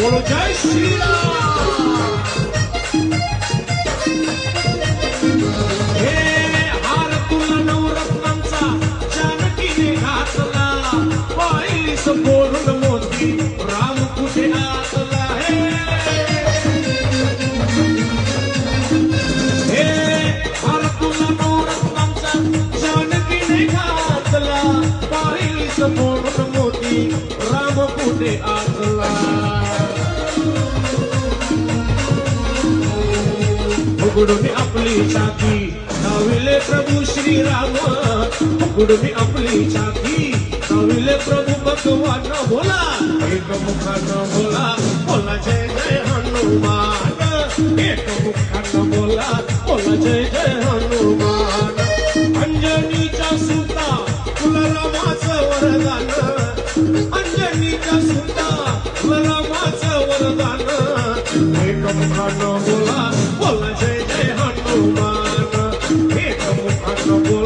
बोलो जय श्री राम। हे हार तुला नवरत्नांचा जानकीने घातला, पाहिलीस बोलून मोती राम कुठे आतला। हे हार तुला नवरत्नांचा जानकीने घातला, पाहिलीस बोलून मोती राम कुठे आतला। उघडून आपली छाती नाविले प्रभू श्रीराम, उघडून आपली छाती नाविले प्रभू भगवान बोला, एक मुखानं बोला, बोला जय जय हनुमान, एक मुखानं बोला, बोला जय जय हनुमान। अंजनीच्या सुता तुला रामाचं वरदान, अंजनीच्या सुता तुला रामाचं वरदान, एक मुखानं बोला, बोला जय जय हनुमान, एक मुखानं बोला।